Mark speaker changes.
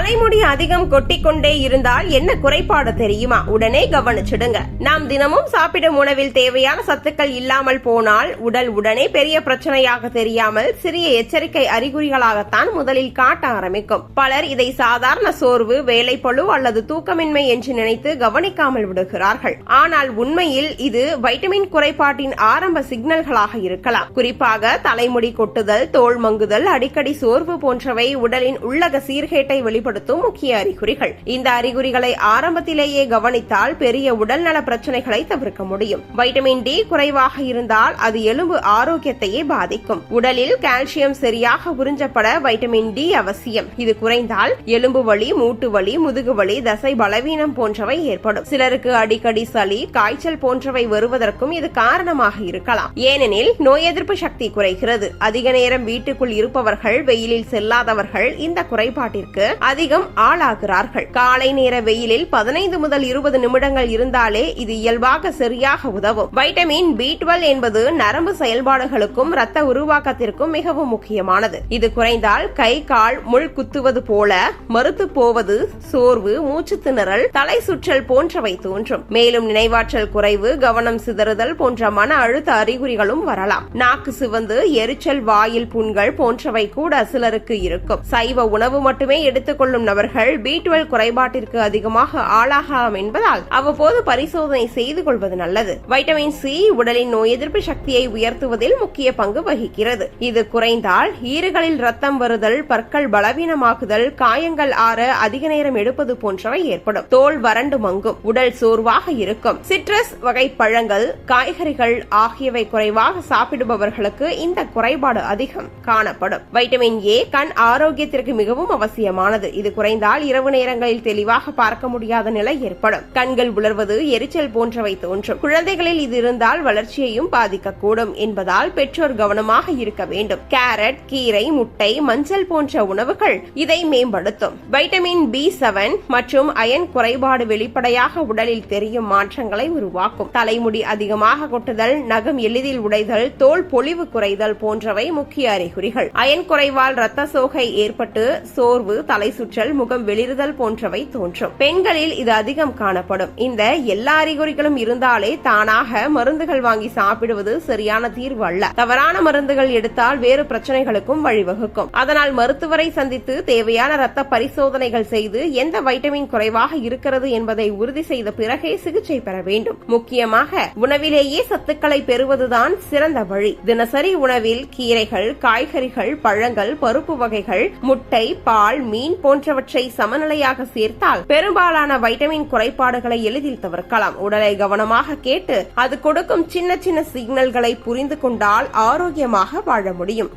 Speaker 1: தலைமுடி அதிகம் கொட்டிக்கொண்டே இருந்தால் என்ன குறைபாடு தெரியுமா? உடனே கவனிச்சிடுங்க. நாம் தினமும் சாப்பிடும் உணவில் தேவையான சத்துக்கள் இல்லாமல் போனால் உடல் உடனே பெரிய பிரச்சனையாக தெரியாமல் சிறிய எச்சரிக்கை அறிகுறிகளாகத்தான் முதலில் காட்ட ஆரம்பிக்கும். பலர் இதை சாதாரண சோர்வு, வேலைப்பளு அல்லது தூக்கமின்மை என்று நினைத்து கவனிக்காமல் விடுகிறார்கள். ஆனால் உண்மையில் இது வைட்டமின் குறைபாட்டின் ஆரம்ப சிக்னல்களாக இருக்கலாம். குறிப்பாக தலைமுடி கொட்டுதல், தோல் மங்குதல், அடிக்கடி சோர்வு போன்றவை உடலின் உள்ளக சீர்கேட்டை வெளிப்படுத்தும் முக்கிய அறிகுறிகள். இந்த அறிகுறிகளை ஆரம்பத்திலேயே கவனித்தால் பெரிய உடல்நல பிரச்சனைகளை தவிர்க்க முடியும். வைட்டமின் டி குறைவாக இருந்தால் அது எலும்பு ஆரோக்கியத்தையே பாதிக்கும். உடலில் கால்சியம் சரியாக உறிஞ்சப்பட வைட்டமின் டி அவசியம். இது குறைந்தால் எலும்பு வலி, மூட்டு வலி, முதுகு வலி, தசை பலவீனம் போன்றவை ஏற்படும். சிலருக்கு அடிக்கடி சளி, காய்ச்சல் போன்றவை வருவதற்கும் இது காரணமாக இருக்கலாம். ஏனெனில் நோய் எதிர்ப்பு சக்தி குறைகிறது. அதிக நேரம் வீட்டுக்குள் இருப்பவர்கள், வெயிலில் செல்லாதவர்கள் இந்த குறைபாட்டிற்கு அதிகம் ஆளாகிறார்கள். காலை நேர வெயிலில் 15 முதல் 20 நிமிடங்கள் இருந்தாலே இது இயல்பாக சரியாக உதவும். வைட்டமின் B12 என்பது நரம்பு செயல்பாடுகளுக்கும் இரத்த உருவாக்கத்திற்கும் மிகவும் முக்கியமானது. இது குறைந்தால் கை கால் முள் குத்துவது போல, மறுத்து போவது, சோர்வு, மூச்சு திணறல், தலை சுற்றல் போன்றவை தோன்றும். மேலும் நினைவாற்றல் குறைவு, கவனம் சிதறுதல் போன்ற மன அழுத்த அறிகுறிகளும் வரலாம். நாக்கு சிவந்து, எரிச்சல், வாயில் புண்கள் போன்றவை கூட சிலருக்கு இருக்கும். சைவ உணவு மட்டுமே எடுத்துக்கொள்ளும் நபர்கள் B12 குறைபாட்டிற்கு அதிகமாக ஆளாகலாம் என்பதால் அவ்வப்போது பரிசோதனை செய்து கொள்வது நல்லது. வைட்டமின் சி உடலின் நோய் எதிர்ப்பு சக்தியை உயர்த்துவதில் முக்கிய பங்கு வகிக்கிறது. இது குறைந்தால் ஈறுகளில் ரத்தம் வருதல், பற்கள் பலவீனமாகுதல், காயங்கள் ஆற அதிக நேரம் எடுப்பது போன்றவை ஏற்படும். தோல் வறண்டு மங்கும், உடல் சோர்வாக இருக்கும். சிட்ரஸ் வகை பழங்கள், காய்கறிகள் ஆகியவை குறைவாக சாப்பிடுபவர்களுக்கு இந்த குறைபாடு அதிகம் காணப்படும். வைட்டமின் ஏ கண் ஆரோக்கியத்திற்கு மிகவும் அவசியமானது. இது குறைந்தால் இரவு நேரங்களில் தெளிவாக பார்க்க முடியாத நிலை ஏற்படும். கண்கள் உலர்வது, எரிச்சல் போன்றவை தோன்றும். குழந்தைகளில் இது இருந்தால் வளர்ச்சியையும் பாதிக்கக்கூடும் என்பதால் பெற்றோர் கவனமாக இருக்க வேண்டும். கேரட், கீரை, முட்டை, மஞ்சள் போன்ற உணவுகள் இதை மேம்படுத்தும். வைட்டமின் B7 மற்றும் அயன் குறைபாடு வெளிப்படையாக உடலில் தெரியும் மாற்றங்களை உருவாக்கும். தலைமுடி அதிகமாக கொட்டுதல், நகம் எளிதில் உடைதல், தோல் பொலிவு குறைதல் போன்றவை முக்கிய அறிகுறிகள். அயன் குறைவால் இரத்த சோகை ஏற்பட்டு சோர்வு, தலை சுற்றல், முகம் வெளிறுதல் போன்றவை தோன்றும். பெண்களில் இது அதிகம் காணப்படும். இந்த எல்லா அறிகுறிகளும் இருந்தாலே தானாக மருந்துகள் வாங்கி சாப்பிடுவது சரியான தீர்வு அல்ல. தவறான மருந்துகள் எடுத்தால் வேறு பிரச்சனைகளுக்கும் வழிவகுக்கும். அதனால் மருத்துவரை சந்தித்து தேவையான இரத்த பரிசோதனைகள் செய்து எந்த வைட்டமின் குறைவாக இருக்கிறது என்பதை உறுதி செய்த பிறகே சிகிச்சை பெற வேண்டும். முக்கியமாக உணவிலேயே சத்துக்களை பெறுவதுதான் சிறந்த வழி. தினசரி உணவில் கீரைகள், காய்கறிகள், பழங்கள், பருப்பு வகைகள், முட்டை, பால், மீன் போன்றவற்றை சமநிலையாக சேர்த்தால் பெரும்பாலான வைட்டமின் குறைபாடுகளை எளிதில் தவிர்க்கலாம். உடலை கவனமாக கேட்டு அது கொடுக்கும் சின்ன சின்ன சிக்னல்களை புரிந்து கொண்டால் ஆரோக்கியமாக வாழ முடியும்.